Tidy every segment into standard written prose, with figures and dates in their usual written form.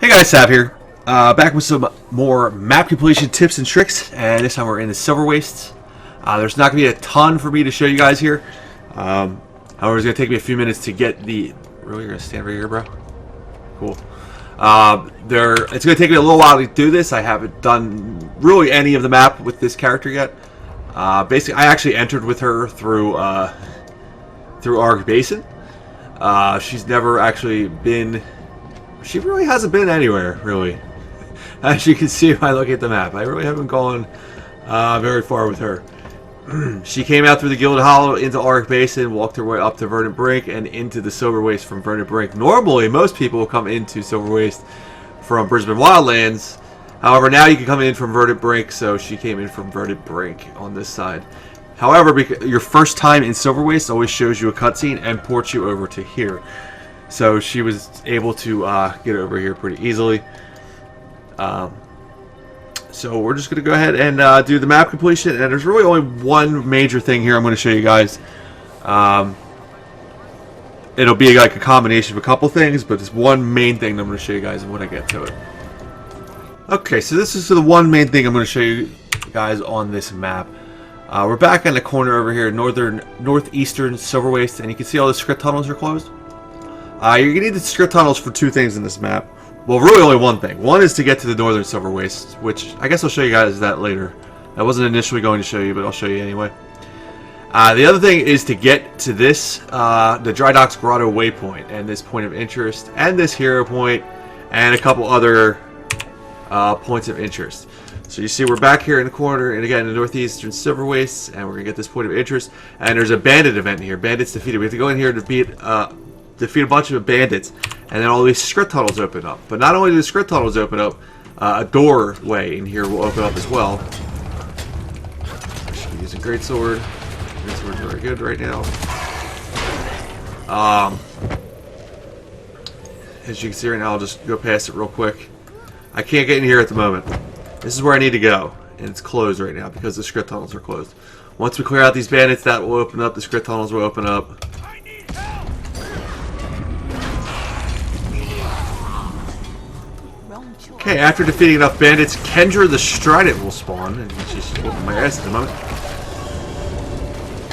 Hey guys, Sav here. Back with some more map completion tips and tricks, and this time we're in the Silverwastes. There's not going to be a ton for me to show you guys here. However, it's going to take me a few minutes to get the... Really? You're going to stand right here, bro? Cool. It's going to take me a little while to do this. I haven't done really any of the map with this character yet. Basically, I actually entered with her through Ark Basin. She's never actually been... She really hasn't been anywhere, really. As you can see if I look at the map, I really haven't gone very far with her. She came out through the Gilded Hollow into Ark Basin, walked her way up to Verdant Brink, and into the Silverwastes from Verdant Brink. Normally, most people will come into Silverwastes from Brisbane Wildlands. However, now you can come in from Verdant Brink, so she came in from Verdant Brink on this side. However, your first time in Silverwastes always shows you a cutscene and ports you over to here. So she was able to get over here pretty easily. So we're just going to go ahead and do the map completion. And there's really only one major thing here I'm going to show you guys. It'll be like a combination of a couple things, but there's one main thing that I'm going to show you guys when I get to it. Okay, so this is the one main thing I'm going to show you guys on this map. We're back in the corner over here, northeastern Silverwaste, and you can see all the script tunnels are closed. You're going to need the script tunnels for two things in this map. Well, really only one thing. One is to get to the northern Silverwastes, which I guess I'll show you guys that later. I wasn't initially going to show you, but I'll show you anyway. The other thing is to get to this, the Dry Docks Grotto waypoint, and this point of interest, and this hero point, and a couple other points of interest. So you see we're back here in the corner, and again, in the northeastern Silverwastes, and we're going to get this point of interest. And there's a bandit event here. Bandits defeated. We have to go in here to defeat a bunch of bandits, and then all these script tunnels open up. But not only do the script tunnels open up, a doorway in here will open up as well. I should be using greatsword. Greatsword's very good right now. As you can see right now, I'll just go past it real quick. I can't get in here at the moment. This is where I need to go, and it's closed right now because the script tunnels are closed. Once we clear out these bandits, that will open up. The script tunnels will open up. Okay, after defeating enough bandits, Kendra the Strident will spawn, and she's whooping my ass at the moment.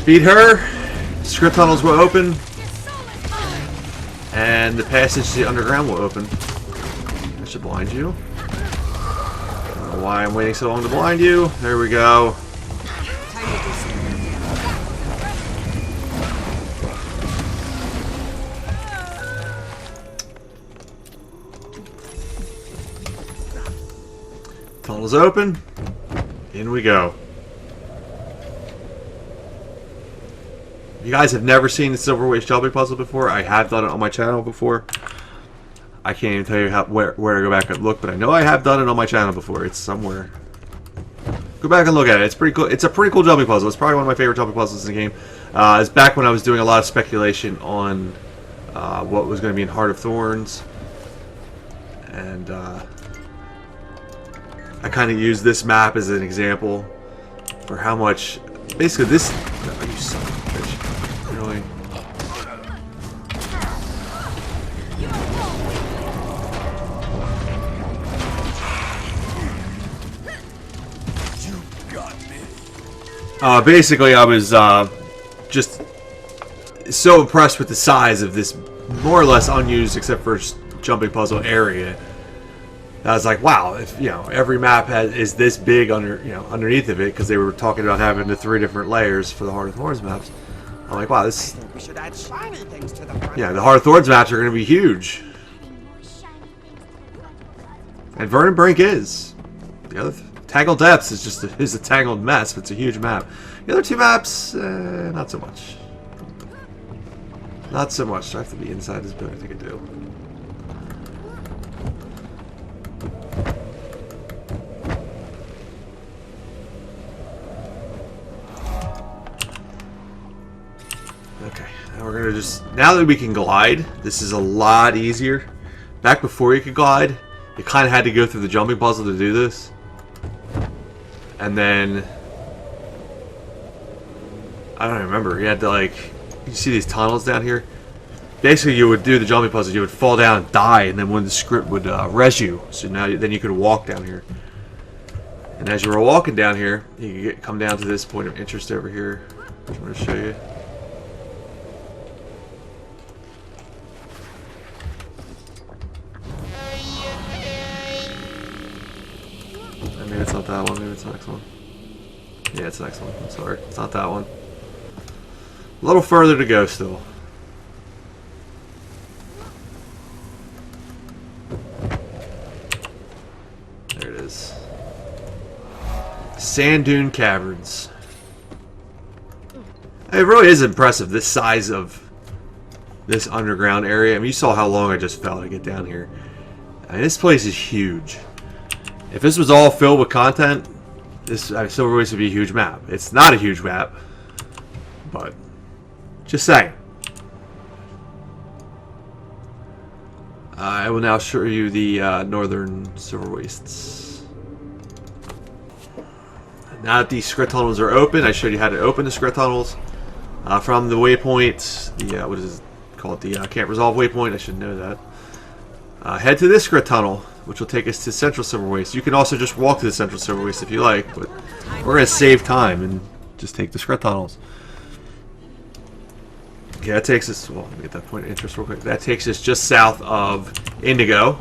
Beat her, script tunnels will open, and the passage to the underground will open. I should blind you. I don't know why I'm waiting so long to blind you. There we go. Tunnels open. In we go. You guys have never seen the Silverwaste jumping puzzle before. I have done it on my channel before. I can't even tell you where to go back and look, but I know I have done it on my channel before. It's somewhere. Go back and look at it. It's pretty cool. It's a pretty cool jumping puzzle. It's probably one of my favorite jumping puzzles in the game. It's back when I was doing a lot of speculation on what was going to be in Heart of Thorns, and I kind of use this map as an example for how much, basically this, oh, you son of a bitch, really? Basically I was just so impressed with the size of this more or less unused except for jumping puzzle area. I was like, wow, if every map is this big underneath of it, because they were talking about having the 3 different layers for the Heart of Thorns maps. I'm like, wow, this. We should add shiny things to the Heart of Thorns maps are going to be huge. And Verdant Brink is. The other Tangled Depths is just a tangled mess, but it's a huge map. The other 2 maps, not so much. Not so much. Do I have to be inside this building? I think I do. Okay, now we're gonna now that we can glide, this is a lot easier. Back before you could glide, you kind of had to go through the jumping puzzle to do this. And then, I don't remember, you had to you see these tunnels down here? basically you would do the jumping puzzle. You would fall down and die, and then when the script would res you, so then you could walk down here. And as you were walking down here, you could come down to this point of interest over here, which I'm going to show you. Maybe it's not that one. Maybe it's the next one. Yeah, it's the next one. I'm sorry, it's not that one. A little further to go still. There it is. Sand Dune Caverns. It really is impressive, this size of this underground area. I mean, you saw how long I just fell to get down here. I mean, this place is huge. If this was all filled with content, this Silverwastes would be a huge map. It's not a huge map, but just saying. I will now show you the northern Silverwastes. Now that these script tunnels are open, I showed you how to open the script tunnels from the waypoint. The what is it called? The can't resolve waypoint. I should know that. Head to this script tunnel, which will take us to Central Silverwastes. You can also just walk to the Central Silverwastes if you like, but we're going to save time and just take the script tunnels. Okay, that takes us, well, let me get that point of interest real quick. That takes us just south of Indigo.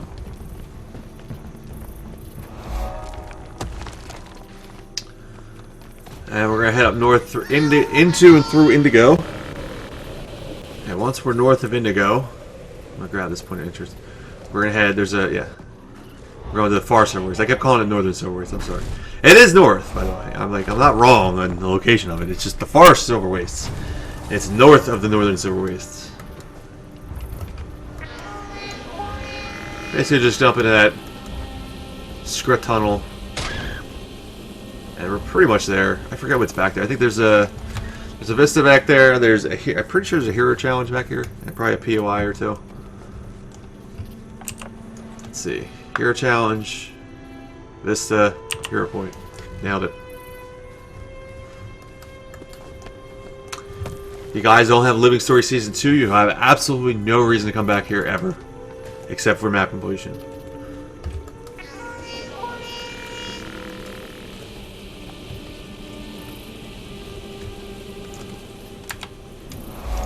And we're going to head up north through into and through Indigo. And once we're north of Indigo, I'm going to grab this point of interest. We're going to head, we're going to the far Silverwastes. I kept calling it Northern Silverwastes, I'm sorry. It is north, by the way. I'm not wrong on the location of it. It's just the far Silverwastes. It's north of the Northern Silverwastes. Basically just jump into that script tunnel. And we're pretty much there. I forget what's back there. I think there's a vista back there. I'm pretty sure there's a hero challenge back here. And probably a POI or two. Let's see. Hero challenge. Vista. Hero point. Nailed it. You guys don't have Living Story Season 2, you have absolutely no reason to come back here ever. Except for map completion.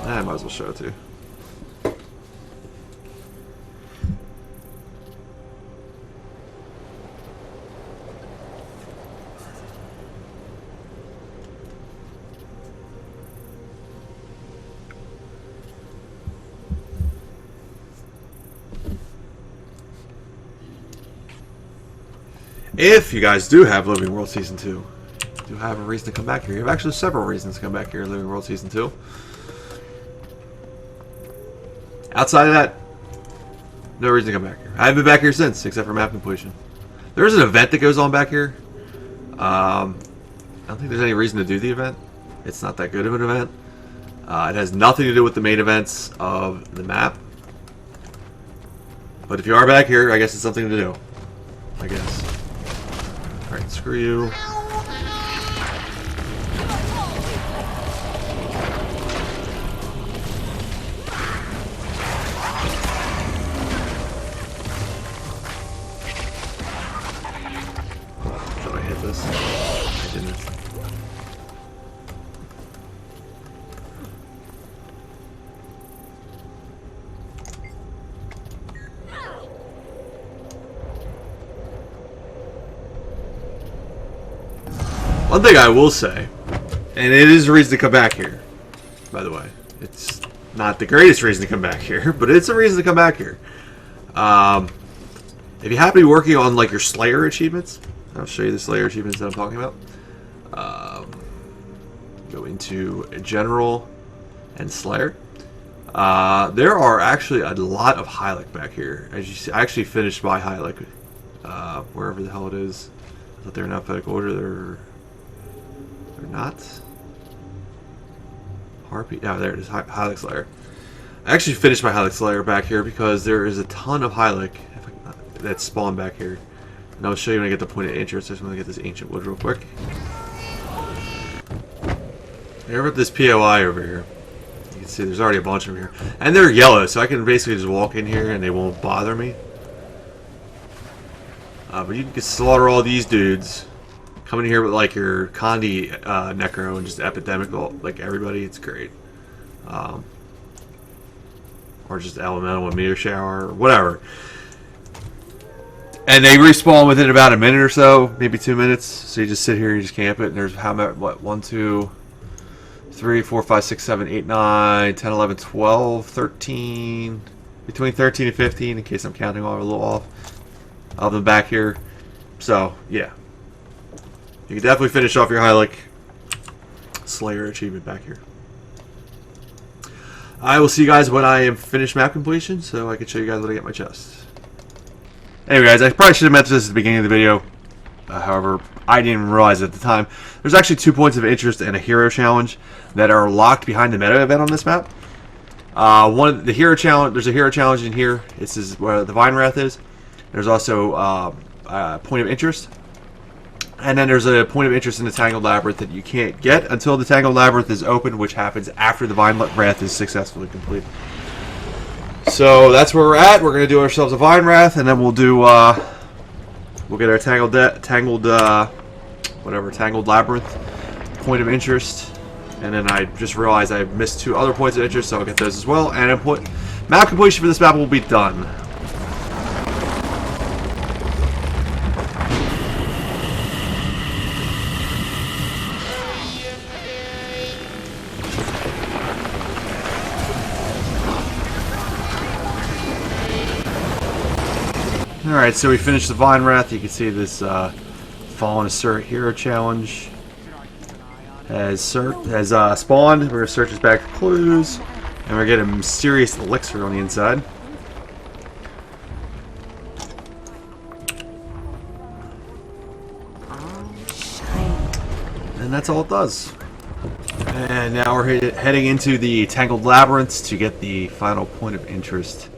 I might as well show it to you. If you guys do have Living World Season 2, you do have a reason to come back here. You have actually several reasons to come back here in Living World Season 2. Outside of that, no reason to come back here. I haven't been back here since, except for map completion. There's an event that goes on back here. I don't think there's any reason to do the event. It's not that good of an event. It has nothing to do with the main events of the map. But if you are back here, I guess it's something to do. I guess. Alright, screw you. Should I hit this? I didn't. One thing I will say, and it is a reason to come back here, by the way. It's not the greatest reason to come back here, but it's a reason to come back here. If you happen to be working on like your Slayer achievements, I'll show you the Slayer achievements that I'm talking about. Go into General and Slayer. There are actually a lot of Hylic back here. As you see, I actually finished my Hylic, wherever the hell it is. I thought they were in alphabetical order. They're not. Harpy. Yeah, there it is. Hylic Slayer. I actually finished my Hylic Slayer back here because there is a ton of Hylic that spawn back here. And I'll show you when I get the point of interest. I just want to get this ancient wood real quick. Here with this POI over here. You can See, there's already a bunch of them here. And they're yellow, so I can basically just walk in here and they won't bother me. But you can slaughter all these dudes. Come in here with like your Condi Necro and just epidemic like everybody. It's great. Or just elemental and meteor shower or whatever. And they respawn within about a minute or so, maybe 2 minutes. So you just sit here, you just camp it, and there's how much? What? 1, 2, 3, 4, 5, 6, 7, 8, 9, 10, 11, 12, 13, between 13 and 15, in case I'm counting all a little off of them back here. So yeah, you can definitely finish off your Hylic Slayer achievement back here. I will see you guys when I am finished map completion, so I can show you guys when I get my chest. Anyway, guys, I probably should have mentioned this at the beginning of the video. However, I didn't realize at the time. There's actually 2 points of interest and a hero challenge that are locked behind the meta event on this map. The hero challenge. There's a hero challenge in here. This is where the Vine Wrath is. There's also a point of interest, and then there's a point of interest in the Tangled Labyrinth that you can't get until the Tangled Labyrinth is open, which happens after the Vine Wrath is successfully completed. So that's where we're at. We're gonna do ourselves a Vine Wrath, and then we'll do we'll get our Tangled Labyrinth point of interest, and then I just realized I missed 2 other points of interest, so I'll get those as well. And map completion for this map will be done. Alright, so we finished the Vine Wrath. You can see this Fallen Assert Hero Challenge has spawned. We're going to search this back for clues, and we're getting a mysterious elixir on the inside. And that's all it does. And now we're heading into the Tangled Labyrinths to get the final point of interest.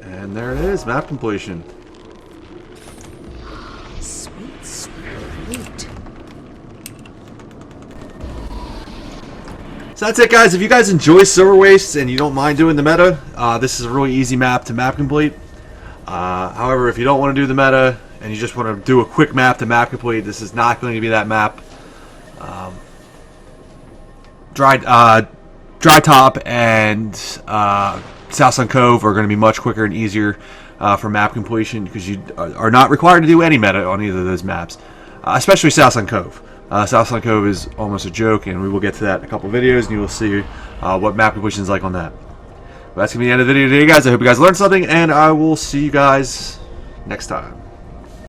And there it is, map completion. Sweet, sweet. So that's it, guys. If you guys enjoy Silverwastes and you don't mind doing the meta, this is a really easy map to map complete. However, if you don't want to do the meta and you just want to do a quick map to map complete, this is not going to be that map. Dry Top and South Sun Cove are going to be much quicker and easier for map completion, because you are not required to do any meta on either of those maps, especially South Sun Cove. South Sun Cove is almost a joke, and we will get to that in a couple videos, and you will see what map completion is like on that. But that's going to be the end of the video today, guys. I hope you guys learned something, and I will see you guys next time.